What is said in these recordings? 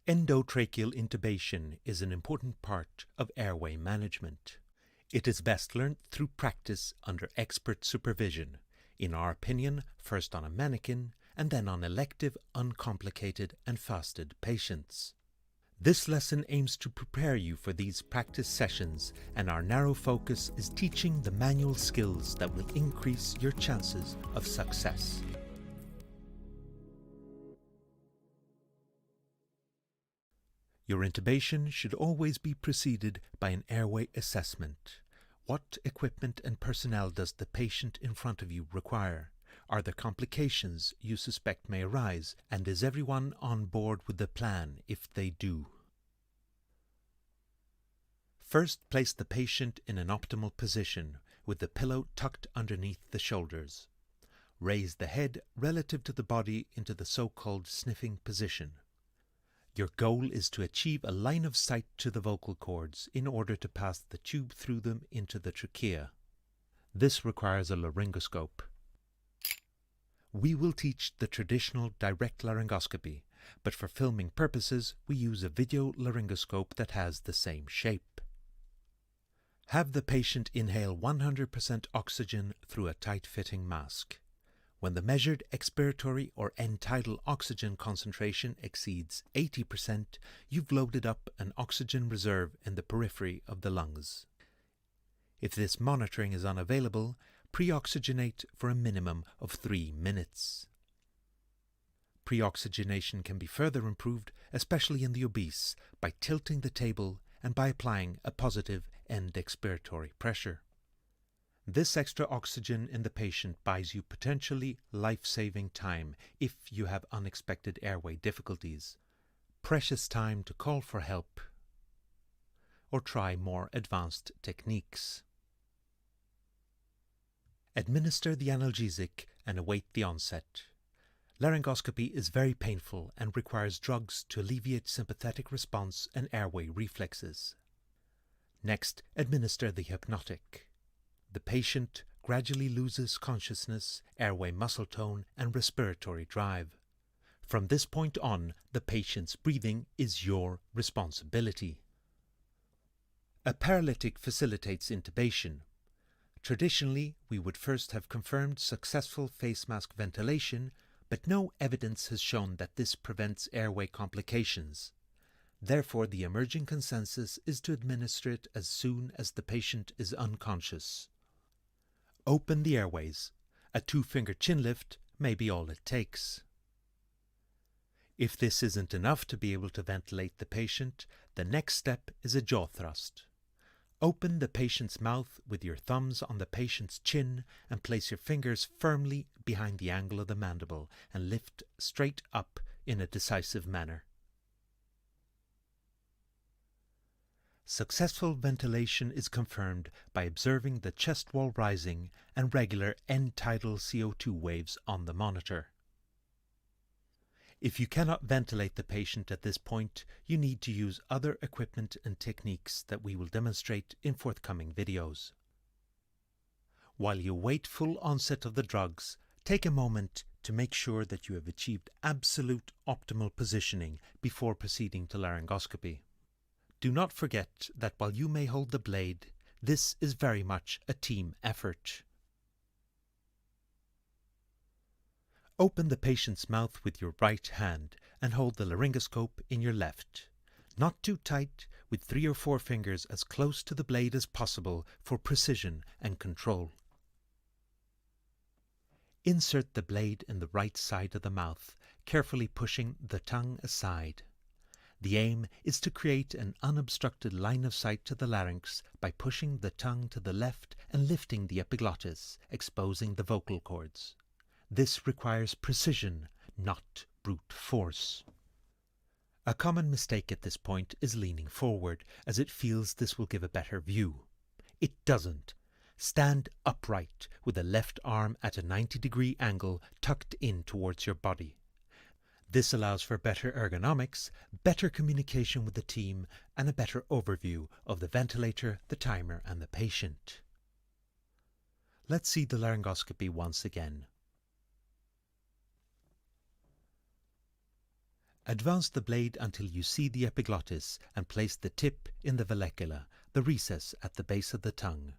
Endotracheal intubation is an important part of airway management. It is best learnt through practice under expert supervision, in our opinion first on a mannequin and then on elective, uncomplicated and fasted patients. This lesson aims to prepare you for these practice sessions, and our narrow focus is teaching the manual skills that will increase your chances of success. Your intubation should always be preceded by an airway assessment. What equipment and personnel does the patient in front of you require? Are there complications you suspect may arise, and is everyone on board with the plan if they do? First, place the patient in an optimal position with the pillow tucked underneath the shoulders. Raise the head relative to the body into the so-called sniffing position. Your goal is to achieve a line of sight to the vocal cords in order to pass the tube through them into the trachea. This requires a laryngoscope. We will teach the traditional direct laryngoscopy, but for filming purposes we use a video laryngoscope that has the same shape. Have the patient inhale 100% oxygen through a tight-fitting mask. When the measured expiratory or end-tidal oxygen concentration exceeds 80%, you've loaded up an oxygen reserve in the periphery of the lungs. If this monitoring is unavailable, pre-oxygenate for a minimum of 3 minutes. Pre-oxygenation can be further improved, especially in the obese, by tilting the table and by applying a positive end expiratory pressure. This extra oxygen in the patient buys you potentially life-saving time if you have unexpected airway difficulties, precious time to call for help or try more advanced techniques. Administer the analgesic and await the onset. Laryngoscopy is very painful and requires drugs to alleviate sympathetic response and airway reflexes. Next, administer the hypnotic. The patient gradually loses consciousness, airway muscle tone, and respiratory drive. From this point on, the patient's breathing is your responsibility. A paralytic facilitates intubation. Traditionally, we would first have confirmed successful face mask ventilation, but no evidence has shown that this prevents airway complications. Therefore, the emerging consensus is to administer it as soon as the patient is unconscious. Open the airways. A 2-finger chin lift may be all it takes. If this isn't enough to be able to ventilate the patient, the next step is a jaw thrust. Open the patient's mouth with your thumbs on the patient's chin and place your fingers firmly behind the angle of the mandible and lift straight up in a decisive manner. Successful ventilation is confirmed by observing the chest wall rising and regular end-tidal CO2 waves on the monitor. If you cannot ventilate the patient at this point, you need to use other equipment and techniques that we will demonstrate in forthcoming videos. While you wait full onset of the drugs, take a moment to make sure that you have achieved absolute optimal positioning before proceeding to laryngoscopy. Do not forget that while you may hold the blade, this is very much a team effort. Open the patient's mouth with your right hand and hold the laryngoscope in your left. Not too tight, with 3 or 4 fingers as close to the blade as possible for precision and control. Insert the blade in the right side of the mouth, carefully pushing the tongue aside. The aim is to create an unobstructed line of sight to the larynx by pushing the tongue to the left and lifting the epiglottis, exposing the vocal cords. This requires precision, not brute force. A common mistake at this point is leaning forward, as it feels this will give a better view. It doesn't. Stand upright with the left arm at a 90-degree angle tucked in towards your body. This allows for better ergonomics, better communication with the team, and a better overview of the ventilator, the timer, and the patient. Let's see the laryngoscopy once again. Advance the blade until you see the epiglottis and place the tip in the vallecula, the recess at the base of the tongue.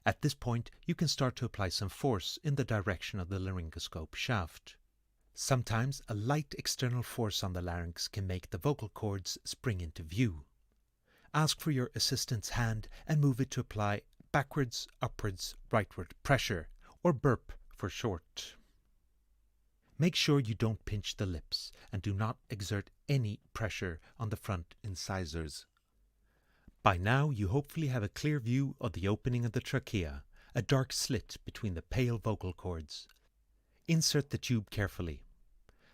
At this point, you can start to apply some force in the direction of the laryngoscope shaft. Sometimes a light external force on the larynx can make the vocal cords spring into view. Ask for your assistant's hand and move it to apply backwards, upwards, rightward pressure, or burp for short. Make sure you don't pinch the lips and do not exert any pressure on the front incisors. By now you hopefully have a clear view of the opening of the trachea, a dark slit between the pale vocal cords. Insert the tube carefully.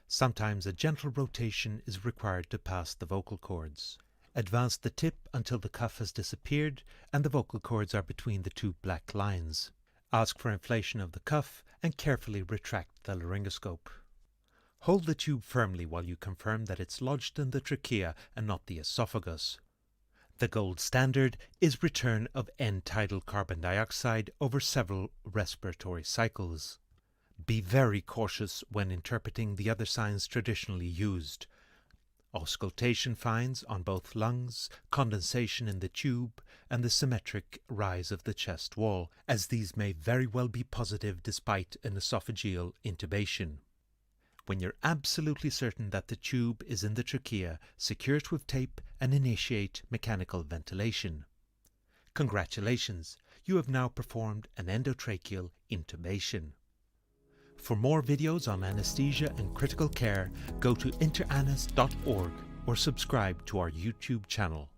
Sometimes a gentle rotation is required to pass the vocal cords. Advance the tip until the cuff has disappeared and the vocal cords are between the two black lines. Ask for inflation of the cuff and carefully retract the laryngoscope. Hold the tube firmly while you confirm that it's lodged in the trachea and not the esophagus. The gold standard is return of end-tidal carbon dioxide over several respiratory cycles. Be very cautious when interpreting the other signs traditionally used. Auscultation finds on both lungs, condensation in the tube, and the symmetric rise of the chest wall, as these may very well be positive despite an esophageal intubation. When you're absolutely certain that the tube is in the trachea, secure it with tape and initiate mechanical ventilation. Congratulations, you have now performed an endotracheal intubation. For more videos on anesthesia and critical care, go to interanes.org or subscribe to our YouTube channel.